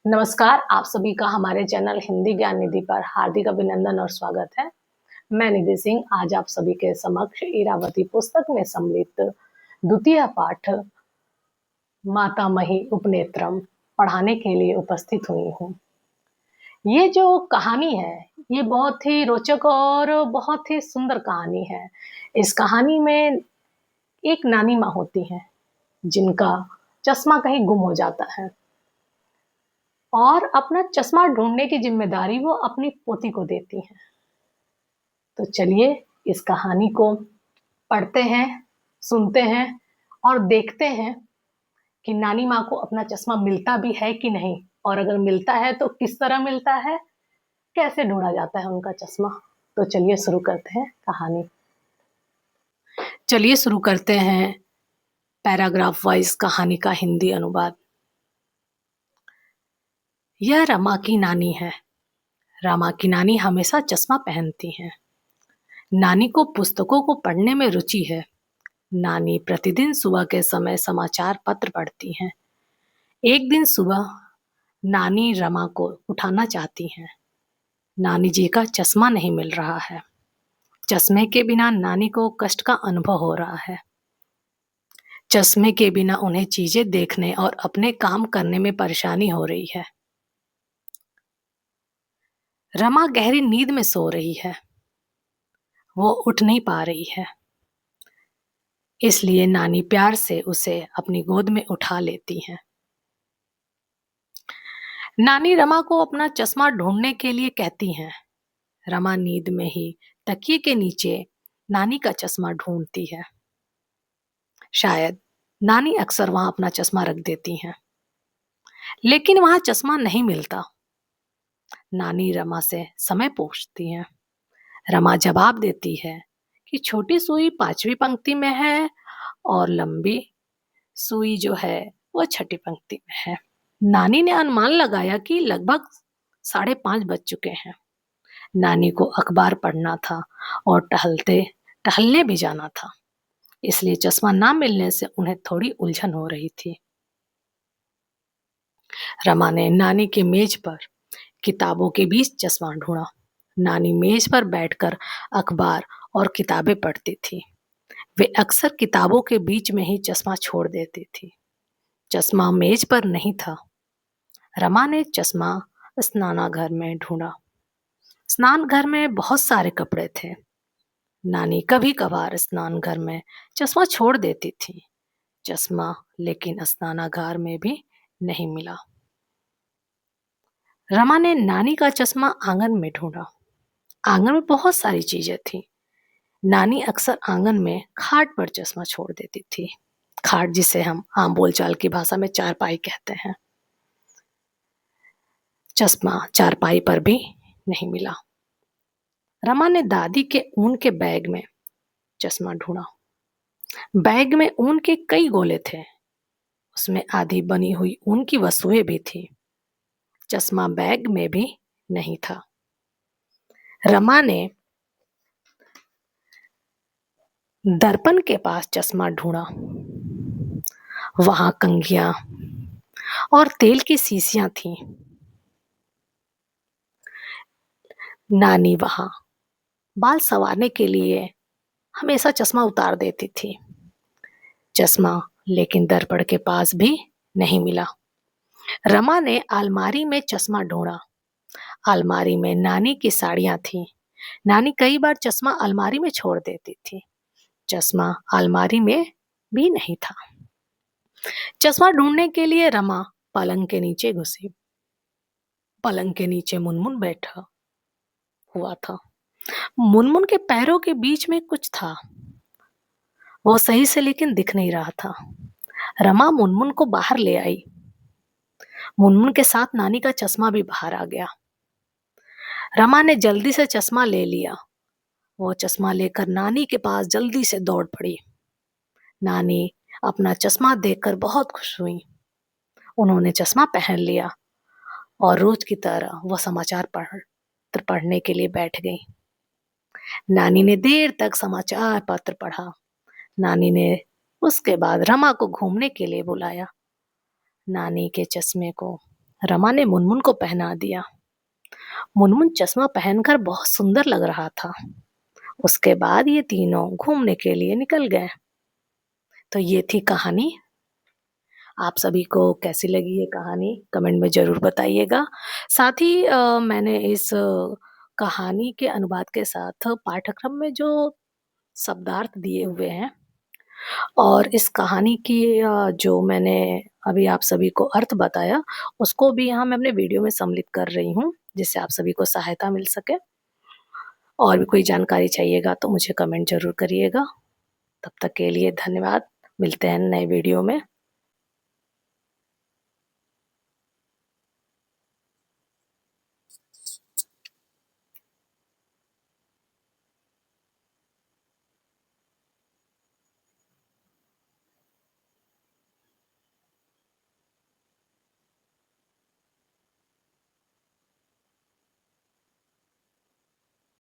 नमस्कार, आप सभी का हमारे चैनल हिंदी ज्ञान निधि पर हार्दिक अभिनंदन और स्वागत है। मैं निधि सिंह आज आप सभी के समक्ष इरावती पुस्तक में सम्मिलित द्वितीय पाठ मातामही उपनेत्रम पढ़ाने के लिए उपस्थित हुई हूँ। ये जो कहानी है, ये बहुत ही रोचक और बहुत ही सुंदर कहानी है। इस कहानी में एक नानी माँ होती हैं, जिनका चश्मा कहीं गुम हो जाता है और अपना चश्मा ढूंढने की जिम्मेदारी वो अपनी पोती को देती हैं। तो चलिए इस कहानी को पढ़ते हैं, सुनते हैं और देखते हैं कि नानी माँ को अपना चश्मा मिलता भी है कि नहीं, और अगर मिलता है तो किस तरह मिलता है, कैसे ढूंढा जाता है उनका चश्मा। तो चलिए शुरू करते हैं कहानी। चलिए शुरू करते हैं पैराग्राफ वाइज कहानी का हिंदी अनुवाद। यह रमा की नानी है। रमा की नानी हमेशा चश्मा पहनती हैं। नानी को पुस्तकों को पढ़ने में रुचि है। नानी प्रतिदिन सुबह के समय समाचार पत्र पढ़ती हैं। एक दिन सुबह नानी रमा को उठाना चाहती हैं। नानी जी का चश्मा नहीं मिल रहा है। चश्मे के बिना नानी को कष्ट का अनुभव हो रहा है। चश्मे के बिना उन्हें चीजें देखने और अपने काम करने में परेशानी हो रही है। रमा गहरी नींद में सो रही है। वो उठ नहीं पा रही है, इसलिए नानी प्यार से उसे अपनी गोद में उठा लेती हैं। नानी रमा को अपना चश्मा ढूंढने के लिए कहती हैं। रमा नींद में ही तकिए के नीचे नानी का चश्मा ढूंढती है। शायद नानी अक्सर वहां अपना चश्मा रख देती हैं, लेकिन वहां चश्मा नहीं मिलता। नानी रमा से समय पूछती हैं। रमा जवाब देती है कि छोटी सुई 5वीं पंक्ति में है और लंबी सुई जो है वो 6ठी पंक्ति में है। नानी ने अनुमान लगाया कि लगभग 5:30 बज चुके हैं। नानी को अखबार पढ़ना था और टहलने भी जाना था, इसलिए चश्मा ना मिलने से उन्हें थोड़ी उलझन हो रही थी। रमा ने नानी के मेज पर किताबों के बीच चश्मा ढूंढा। नानी मेज पर बैठकर अखबार और किताबें पढ़ती थी। वे अक्सर किताबों के बीच में ही चश्मा छोड़ देती थी। चश्मा मेज पर नहीं था। रमा ने चश्मा स्नानागार में ढूंढा। स्नान घर में बहुत सारे कपड़े थे। नानी कभी कभार स्नान घर में चश्मा छोड़ देती थी। चश्मा लेकिन स्नानागार में भी नहीं मिला। रमा ने नानी का चश्मा आंगन में ढूंढा। आंगन में बहुत सारी चीजें थी। नानी अक्सर आंगन में खाट पर चश्मा छोड़ देती थी। खाट जिसे हम आम बोलचाल की भाषा में चारपाई कहते हैं। चश्मा चारपाई पर भी नहीं मिला। रमा ने दादी के ऊन के बैग में चश्मा ढूंढा। बैग में ऊन के कई गोले थे। उसमें आधी बनी हुई ऊन की वस्तुएं भी थी। चश्मा बैग में भी नहीं था। रमा ने दर्पण के पास चश्मा ढूंढा। वहां कंघियां और तेल की शीशियां थीं। नानी वहां बाल संवारने के लिए हमेशा चश्मा उतार देती थी। चश्मा लेकिन दर्पण के पास भी नहीं मिला। रमा ने अलमारी में चश्मा ढूंढा। अलमारी में नानी की साड़ियां थीं। नानी कई बार चश्मा अलमारी में छोड़ देती थी। चश्मा अलमारी में भी नहीं था। चश्मा ढूंढने के लिए रमा पलंग के नीचे घुसी। पलंग के नीचे मुनमुन बैठा हुआ था। मुनमुन के पैरों के बीच में कुछ था। वो सही से लेकिन दिख नहीं रहा था। रमा मुनमुन को बाहर ले आई। मुनमुन के साथ नानी का चश्मा भी बाहर आ गया। रमा ने जल्दी से चश्मा ले लिया। वो चश्मा लेकर नानी के पास जल्दी से दौड़ पड़ी। नानी अपना चश्मा देखकर बहुत खुश हुई। उन्होंने चश्मा पहन लिया और रोज की तरह वह समाचार पढ़ने के लिए बैठ गई। नानी ने देर तक समाचार पत्र पढ़ा। नानी ने उसके बाद रमा को घूमने के लिए बुलाया। नानी के चश्मे को रमा ने मुनमुन को पहना दिया। मुनमुन चश्मा पहनकर बहुत सुंदर लग रहा था। उसके बाद ये तीनों घूमने के लिए निकल गए। तो ये थी कहानी। आप सभी को कैसी लगी ये कहानी कमेंट में ज़रूर बताइएगा। साथ ही मैंने इस कहानी के अनुवाद के साथ पाठ्यक्रम में जो शब्दार्थ दिए हुए हैं और इस कहानी की जो मैंने अभी आप सभी को अर्थ बताया, उसको भी यहाँ मैं अपने वीडियो में सम्मिलित कर रही हूँ, जिससे आप सभी को सहायता मिल सके। और भी कोई जानकारी चाहिएगा तो मुझे कमेंट ज़रूर करिएगा। तब तक के लिए धन्यवाद। मिलते हैं नए वीडियो में।